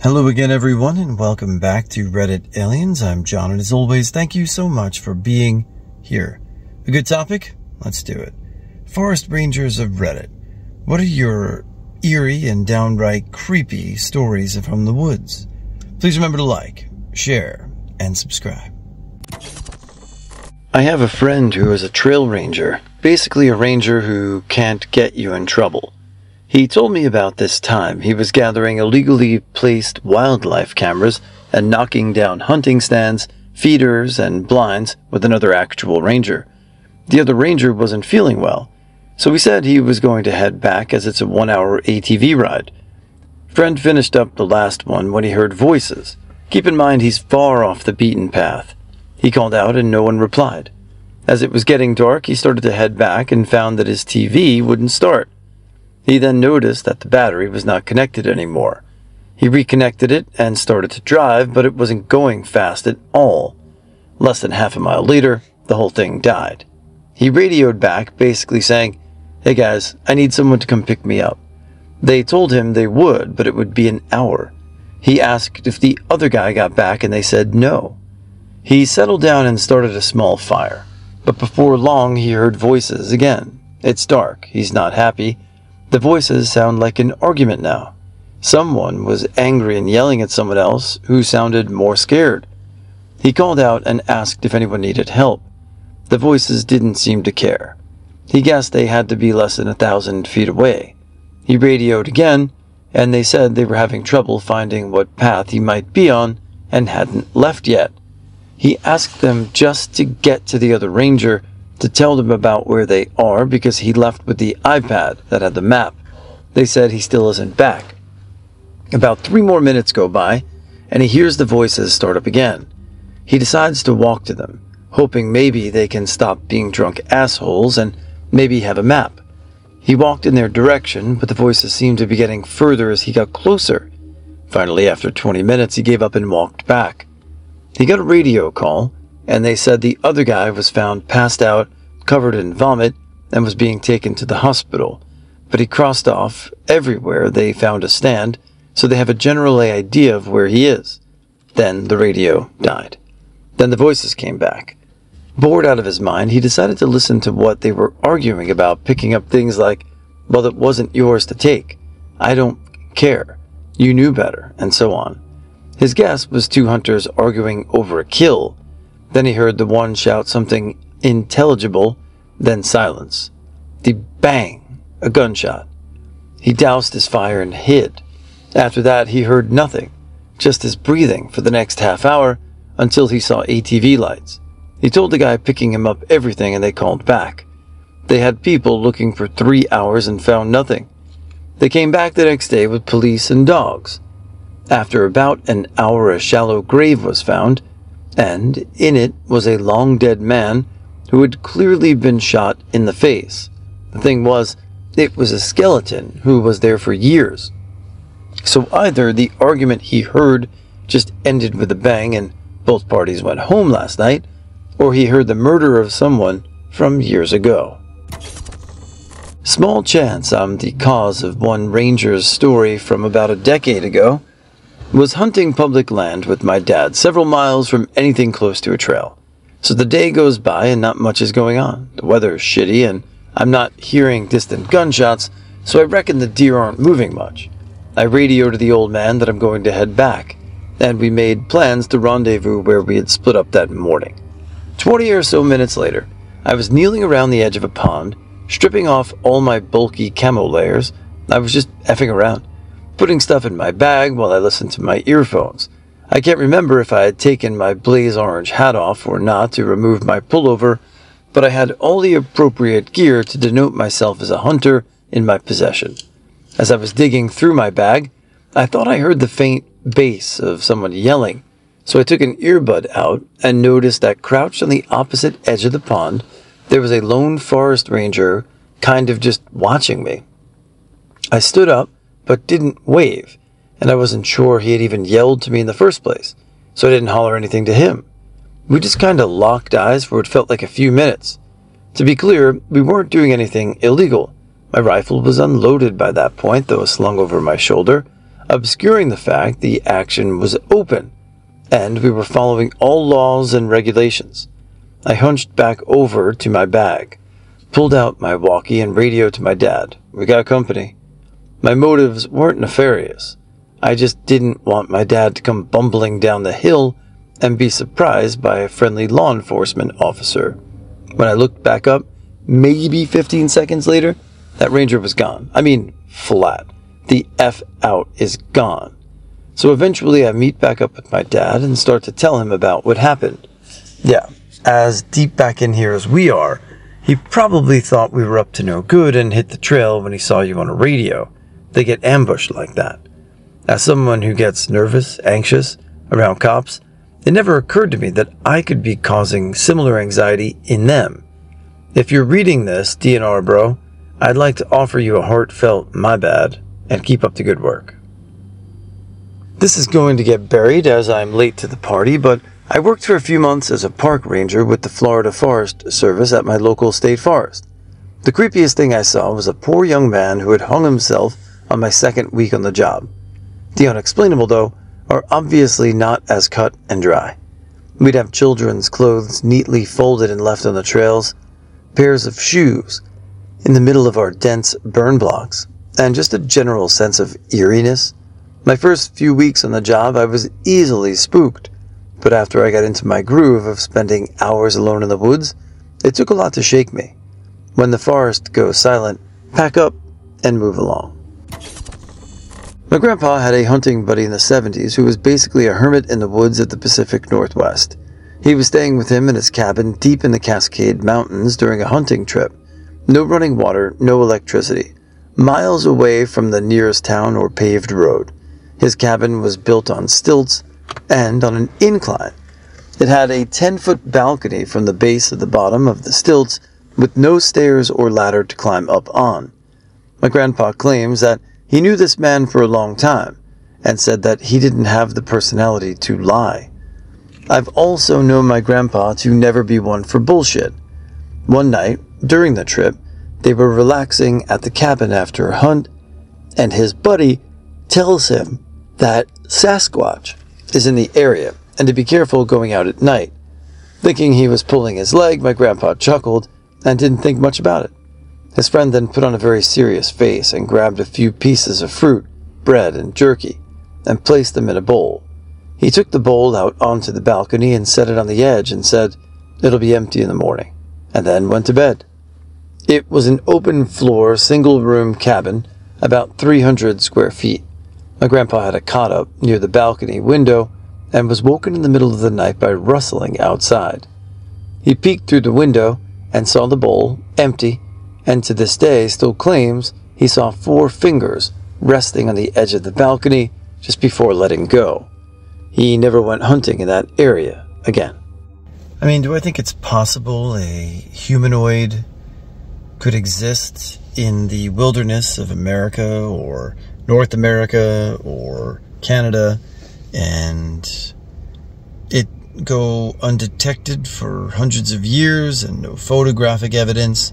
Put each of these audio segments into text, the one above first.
Hello again, everyone, and welcome back to Reddit Aliens. I'm John, and as always, thank you so much for being here. A good topic? Let's do it. Forest Rangers of Reddit. What are your eerie and downright creepy stories from the woods? Please remember to like, share, and subscribe. I have a friend who is a trail ranger, basically a ranger who can't get you in trouble. He told me about this time he was gathering illegally placed wildlife cameras and knocking down hunting stands, feeders, and blinds with another actual ranger. The other ranger wasn't feeling well, so he said he was going to head back as it's a 1-hour ATV ride. Friend finished up the last one when he heard voices. Keep in mind he's far off the beaten path. He called out and no one replied. As it was getting dark, he started to head back and found that his TV wouldn't start. He then noticed that the battery was not connected anymore. He reconnected it and started to drive, but it wasn't going fast at all. Less than half a mile later, the whole thing died. He radioed back, basically saying, "Hey guys, I need someone to come pick me up." They told him they would, but it would be an hour. He asked if the other guy got back, and they said no. He settled down and started a small fire, but before long he heard voices again. It's dark. He's not happy. The voices sound like an argument now. Someone was angry and yelling at someone else who sounded more scared. He called out and asked if anyone needed help. The voices didn't seem to care. He guessed they had to be less than 1,000 feet away. He radioed again, and they said they were having trouble finding what path he might be on and hadn't left yet. He asked them just to get to the other ranger to tell them about where they are because he left with the iPad that had the map. They said he still isn't back. About 3 more minutes go by, and he hears the voices start up again. He decides to walk to them, hoping maybe they can stop being drunk assholes and maybe have a map. He walked in their direction, but the voices seemed to be getting further as he got closer. Finally, after 20 minutes, he gave up and walked back. He got a radio call, and they said the other guy was found passed out, covered in vomit, and was being taken to the hospital. But he crossed off everywhere they found a stand, so they have a general idea of where he is. Then the radio died. Then the voices came back. Bored out of his mind, he decided to listen to what they were arguing about, picking up things like, "Well, it wasn't yours to take. I don't care. You knew better," and so on. His guess was 2 hunters arguing over a kill. Then he heard the one shout something intelligible, then silence. The bang, a gunshot. He doused his fire and hid. After that, he heard nothing, just his breathing for the next half hour until he saw ATV lights. He told the guy picking him up everything and they called back. They had people looking for 3 hours and found nothing. They came back the next day with police and dogs. After about an hour, a shallow grave was found, and in it was a long-dead man who had clearly been shot in the face. The thing was, it was a skeleton who was there for years. So either the argument he heard just ended with a bang and both parties went home last night, or he heard the murder of someone from years ago. Small chance I'm the cause of one ranger's story from about a decade ago. Was hunting public land with my dad several miles from anything close to a trail. So the day goes by and not much is going on. The weather is shitty and I'm not hearing distant gunshots, so I reckon the deer aren't moving much. I radio to the old man that I'm going to head back, and we made plans to rendezvous where we had split up that morning. 20 or so minutes later, I was kneeling around the edge of a pond, stripping off all my bulky camo layers. I was just effing around, putting stuff in my bag while I listened to my earphones. I can't remember if I had taken my blaze orange hat off or not to remove my pullover, but I had all the appropriate gear to denote myself as a hunter in my possession. As I was digging through my bag, I thought I heard the faint bass of someone yelling, so I took an earbud out and noticed that crouched on the opposite edge of the pond, there was a lone forest ranger kind of just watching me. I stood up, but didn't wave, and I wasn't sure he had even yelled to me in the first place, so I didn't holler anything to him. We just kind of locked eyes for what felt like a few minutes. To be clear, we weren't doing anything illegal. My rifle was unloaded by that point, though slung over my shoulder. obscuring the fact the action was open, and we were following all laws and regulations. I hunched back over to my bag, pulled out my walkie and radioed to my dad. We got company. My motives weren't nefarious. I just didn't want my dad to come bumbling down the hill and be surprised by a friendly law enforcement officer. When I looked back up, maybe 15 seconds later, that Ranger was gone. I mean, flat. The F out is gone. So eventually I meet back up with my dad and start to tell him about what happened. Yeah, as deep back in here as we are, he probably thought we were up to no good and hit the trail when he saw you on a radio. They get ambushed like that. As someone who gets nervous, anxious around cops, it never occurred to me that I could be causing similar anxiety in them. If you're reading this, DNR bro, I'd like to offer you a heartfelt my bad and keep up the good work. This is going to get buried as I'm late to the party, but I worked for a few months as a park ranger with the Florida Forest Service at my local state forest. The creepiest thing I saw was a poor young man who had hung himself on my second week on the job. The unexplainable, though, are obviously not as cut and dry. We'd have children's clothes neatly folded and left on the trails, pairs of shoes in the middle of our dense burn blocks, and just a general sense of eeriness. My first few weeks on the job, I was easily spooked, but after I got into my groove of spending hours alone in the woods, it took a lot to shake me. When the forest goes silent, pack up and move along. My grandpa had a hunting buddy in the 70s who was basically a hermit in the woods of the Pacific Northwest. He was staying with him in his cabin deep in the Cascade Mountains during a hunting trip. No running water, no electricity. Miles away from the nearest town or paved road. His cabin was built on stilts and on an incline. It had a 10-foot balcony from the base of the bottom of the stilts with no stairs or ladder to climb up on. My grandpa claims that he knew this man for a long time and said that he didn't have the personality to lie. I've also known my grandpa to never be one for bullshit. One night, during the trip, they were relaxing at the cabin after a hunt, and his buddy tells him that Sasquatch is in the area and to be careful going out at night. Thinking he was pulling his leg, my grandpa chuckled and didn't think much about it. His friend then put on a very serious face and grabbed a few pieces of fruit, bread, and jerky, and placed them in a bowl. He took the bowl out onto the balcony and set it on the edge and said, "It'll be empty in the morning," and then went to bed. It was an open-floor, single-room cabin, about 300 square feet. My grandpa had a cot up near the balcony window and was woken in the middle of the night by rustling outside. He peeked through the window and saw the bowl empty, and to this day still claims he saw 4 fingers resting on the edge of the balcony just before letting go. He never went hunting in that area again. I mean, do I think it's possible a humanoid could exist in the wilderness of America or North America or Canada and it go undetected for hundreds of years and no photographic evidence?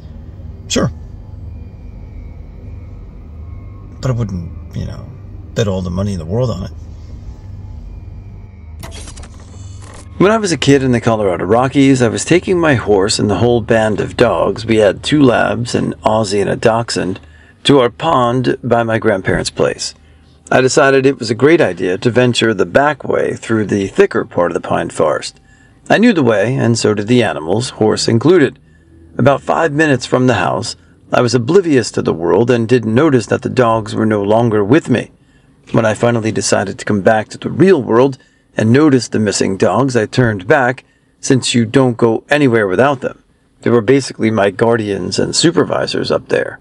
Sure. But I wouldn't, bet all the money in the world on it. When I was a kid in the Colorado Rockies, I was taking my horse and the whole band of dogs, we had 2 labs, an Aussie and a Dachshund, to our pond by my grandparents' place. I decided it was a great idea to venture the back way through the thicker part of the pine forest. I knew the way, and so did the animals, horse included. About 5 minutes from the house, I was oblivious to the world and didn't notice that the dogs were no longer with me. When I finally decided to come back to the real world and noticed the missing dogs, I turned back, since you don't go anywhere without them. They were basically my guardians and supervisors up there.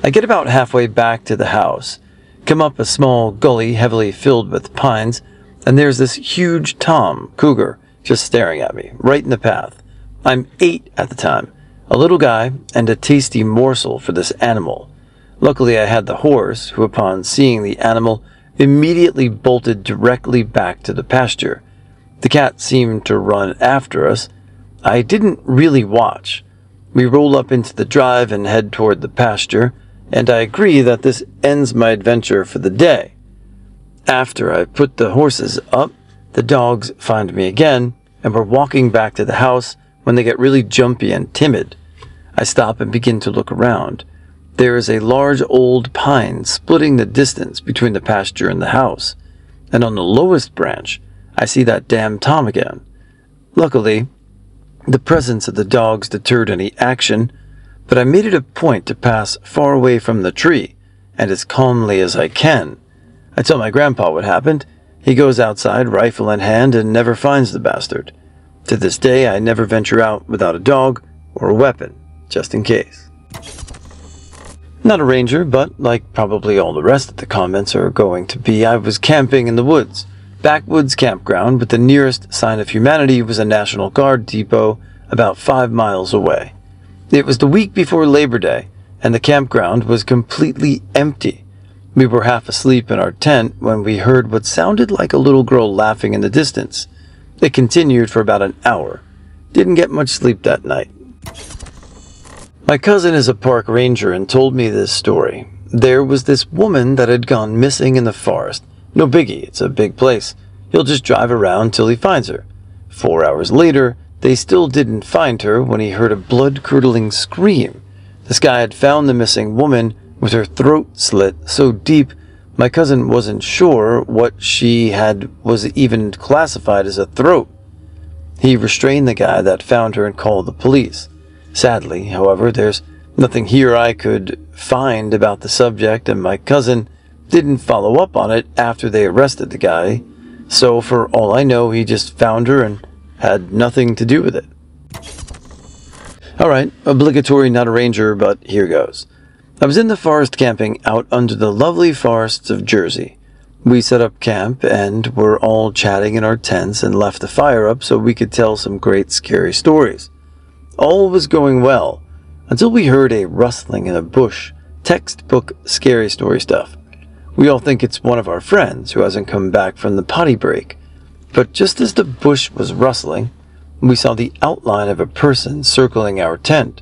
I get about halfway back to the house, come up a small gully heavily filled with pines, and there's this huge tom cougar just staring at me, right in the path. I'm 8 at the time, a little guy and a tasty morsel for this animal. Luckily I had the horse, who upon seeing the animal immediately bolted directly back to the pasture. The cat seemed to run after us. I didn't really watch. We roll up into the drive and head toward the pasture, and I agree that this ends my adventure for the day. After I put the horses up, the dogs find me again, and we're walking back to the house when they get really jumpy and timid. I stop and begin to look around. There is a large old pine splitting the distance between the pasture and the house, and on the lowest branch, I see that damn Tom again. Luckily, the presence of the dogs deterred any action, but I made it a point to pass far away from the tree, and as calmly as I can. I tell my grandpa what happened. He goes outside, rifle in hand, and never finds the bastard. To this day, I never venture out without a dog or a weapon, just in case. Not a ranger, but like probably all the rest of the comments are going to be, I was camping in the woods. Backwoods campground, but the nearest sign of humanity was a National Guard depot about 5 miles away. It was the week before Labor Day, and the campground was completely empty. We were half asleep in our tent when we heard what sounded like a little girl laughing in the distance. It continued for about an hour. Didn't get much sleep that night. My cousin is a park ranger and told me this story. There was this woman that had gone missing in the forest. No biggie, it's a big place. He'll just drive around till he finds her. 4 hours later, they still didn't find her when he heard a blood-curdling scream. This guy had found the missing woman with her throat slit so deep, my cousin wasn't sure what she had was even classified as a throat. He restrained the guy that found her and called the police. Sadly, however, there's nothing here I could find about the subject, and my cousin didn't follow up on it after they arrested the guy, so for all I know, he just found her and had nothing to do with it. Alright, obligatory not a ranger, but here goes. I was in the forest camping out under the lovely forests of Jersey. We set up camp and were all chatting in our tents and left the fire up so we could tell some great scary stories. All was going well until we heard a rustling in a bush, textbook scary story stuff. We all think it's one of our friends who hasn't come back from the potty break, but just as the bush was rustling, we saw the outline of a person circling our tent.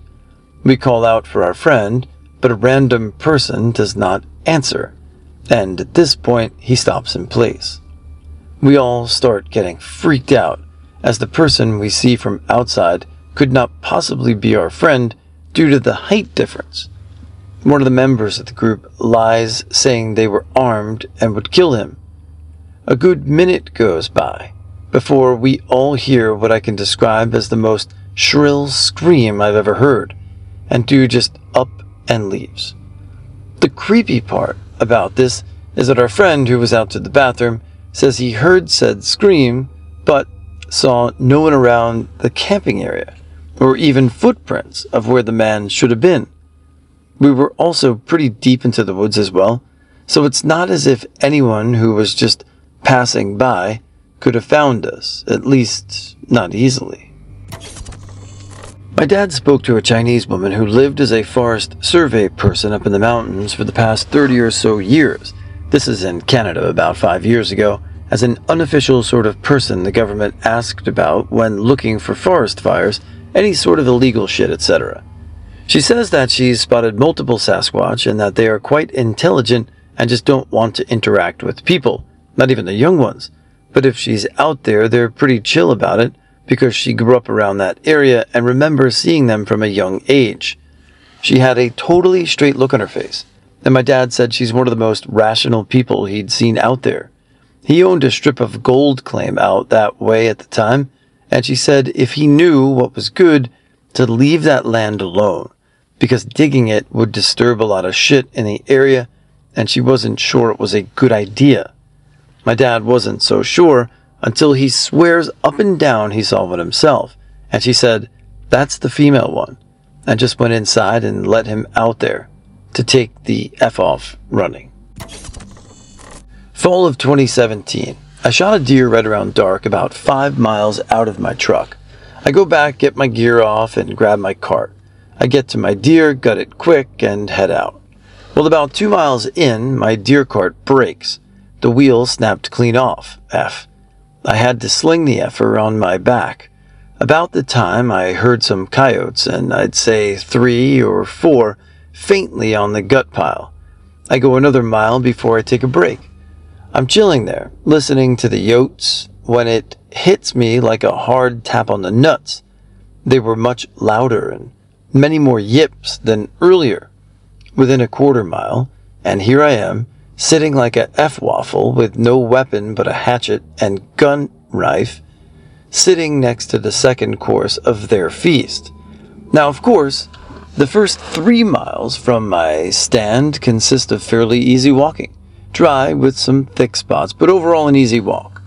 We call out for our friend, but a random person does not answer, and at this point he stops in place. We all start getting freaked out, as the person we see from outside could not possibly be our friend due to the height difference. One of the members of the group lies, saying they were armed and would kill him. A good minute goes by before we all hear what I can describe as the most shrill scream I've ever heard, and dude just up and leaves. The creepy part about this is that our friend who was out to the bathroom says he heard said scream, but saw no one around the camping area, or even footprints of where the man should have been. We were also pretty deep into the woods as well, so it's not as if anyone who was just passing by could have found us, at least not easily. My dad spoke to a Chinese woman who lived as a forest survey person up in the mountains for the past 30 or so years. This is in Canada about 5 years ago, as an unofficial sort of person the government asked about when looking for forest fires, any sort of illegal shit, etc. She says that she's spotted multiple Sasquatch and that they are quite intelligent and just don't want to interact with people, not even the young ones. But if she's out there, they're pretty chill about it, because she grew up around that area and remembers seeing them from a young age. She had a totally straight look on her face, and my dad said she's one of the most rational people he'd seen out there. He owned a strip of gold claim out that way at the time, and she said if he knew what was good, to leave that land alone, because digging it would disturb a lot of shit in the area, and she wasn't sure it was a good idea. My dad wasn't so sure until he swears up and down he saw one himself, and she said, "That's the female one," and just went inside and let him out there to take the F off running. Fall of 2017. I shot a deer right around dark about 5 miles out of my truck. I go back, get my gear off, and grab my cart. I get to my deer, gut it quick, and head out. Well, about 2 miles in, my deer cart breaks. The wheel snapped clean off. I had to sling the effer on my back. About the time I heard some coyotes, and I'd say 3 or 4, faintly on the gut pile. I go another mile before I take a break. I'm chilling there, listening to the yotes, when it hits me like a hard tap on the nuts. They were much louder and many more yips than earlier. Within a quarter mile, and here I am, sitting like a F-waffle with no weapon but a hatchet and gun knife, sitting next to the second course of their feast. Now, of course, the first 3 miles from my stand consist of fairly easy walking, dry with some thick spots, but overall an easy walk.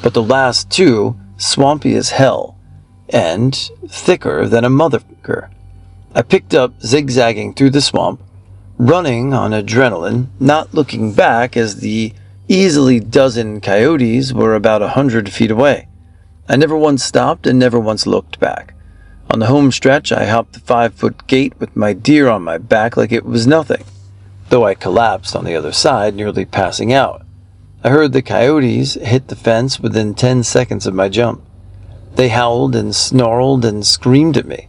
But the last 2, swampy as hell, and thicker than a motherfucker. I picked up zigzagging through the swamp, running on adrenaline, not looking back as the easily dozen coyotes were about 100 feet away. I never once stopped and never once looked back. On the home stretch, I hopped the 5-foot gate with my deer on my back like it was nothing, though I collapsed on the other side, nearly passing out. I heard the coyotes hit the fence within 10 seconds of my jump. They howled and snarled and screamed at me,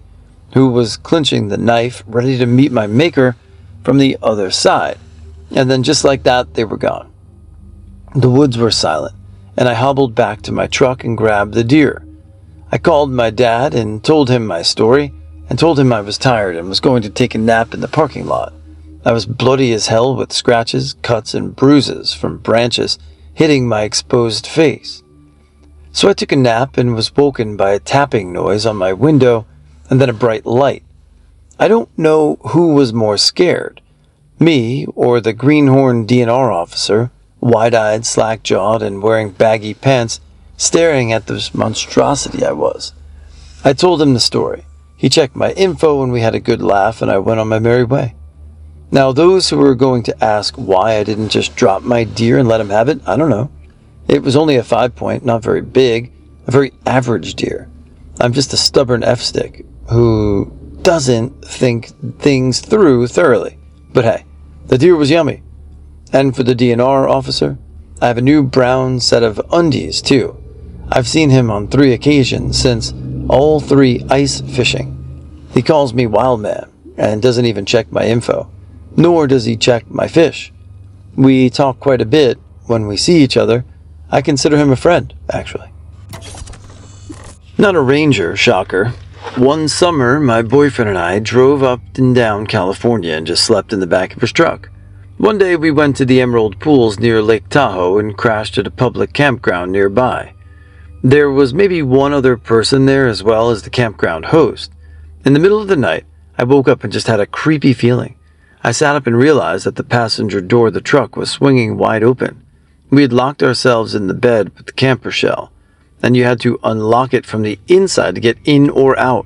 who was clinching the knife, ready to meet my maker from the other side, and then just like that, they were gone. The woods were silent, and I hobbled back to my truck and grabbed the deer. I called my dad and told him my story, and told him I was tired and was going to take a nap in the parking lot. I was bloody as hell with scratches, cuts, and bruises from branches hitting my exposed face. So I took a nap and was woken by a tapping noise on my window and then a bright light. I don't know who was more scared, me or the greenhorn DNR officer, wide-eyed, slack-jawed, and wearing baggy pants, staring at this monstrosity I was. I told him the story. He checked my info and we had a good laugh and I went on my merry way. Now, those who were going to ask why I didn't just drop my deer and let him have it, I don't know. It was only a 5-point, not very big, a very average deer. I'm just a stubborn F-stick who doesn't think things through thoroughly. But hey, the deer was yummy. And for the DNR officer, I have a new brown set of undies too. I've seen him on 3 occasions since, all 3 ice fishing. He calls me Wild Man and doesn't even check my info, nor does he check my fish. We talk quite a bit when we see each other. I consider him a friend, actually. Not a ranger, shocker. One summer, my boyfriend and I drove up and down California and just slept in the back of his truck. One day we went to the Emerald Pools near Lake Tahoe and crashed at a public campground nearby. There was maybe one other person there as well as the campground host. In the middle of the night, I woke up and just had a creepy feeling. I sat up and realized that the passenger door of the truck was swinging wide open. We had locked ourselves in the bed with the camper shell, and you had to unlock it from the inside to get in or out.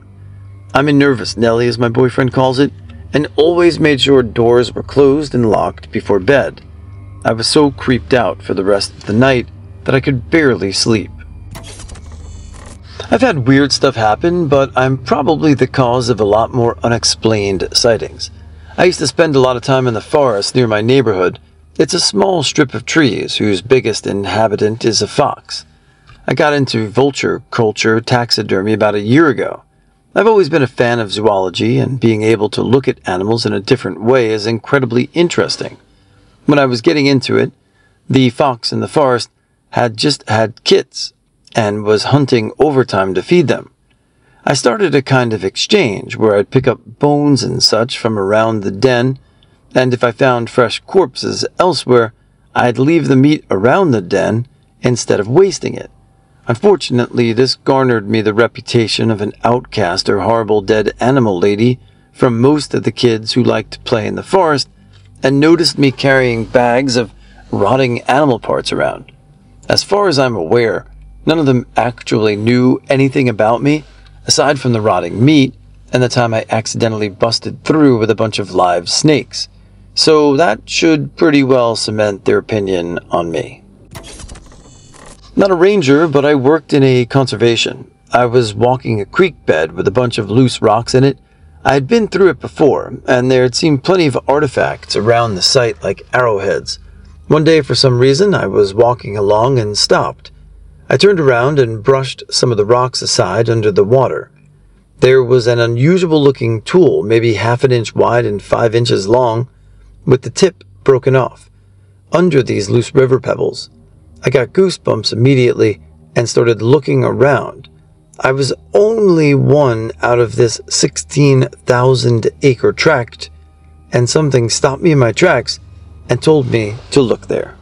I'm a nervous Nelly, as my boyfriend calls it, and always made sure doors were closed and locked before bed. I was so creeped out for the rest of the night that I could barely sleep. I've had weird stuff happen, but I'm probably the cause of a lot more unexplained sightings. I used to spend a lot of time in the forest near my neighborhood. It's a small strip of trees whose biggest inhabitant is a fox. I got into vulture culture taxidermy about a year ago. I've always been a fan of zoology, and being able to look at animals in a different way is incredibly interesting. When I was getting into it, the fox in the forest had just had kits and was hunting overtime to feed them. I started a kind of exchange where I'd pick up bones and such from around the den, and if I found fresh corpses elsewhere, I'd leave the meat around the den instead of wasting it. Unfortunately, this garnered me the reputation of an outcast or horrible dead animal lady from most of the kids who liked to play in the forest and noticed me carrying bags of rotting animal parts around. As far as I'm aware, none of them actually knew anything about me, aside from the rotting meat and the time I accidentally busted through with a bunch of live snakes. So that should pretty well cement their opinion on me. Not a ranger, but I worked in a conservation. I was walking a creek bed with a bunch of loose rocks in it. I had been through it before, and there had seemed plenty of artifacts around the site like arrowheads. One day, for some reason, I was walking along and stopped. I turned around and brushed some of the rocks aside under the water. There was an unusual-looking tool, maybe 1/2 inch wide and 5 inches long, with the tip broken off. Under these loose river pebbles, I got goosebumps immediately and started looking around. I was only one out of this 16,000-acre tract, and something stopped me in my tracks and told me to look there.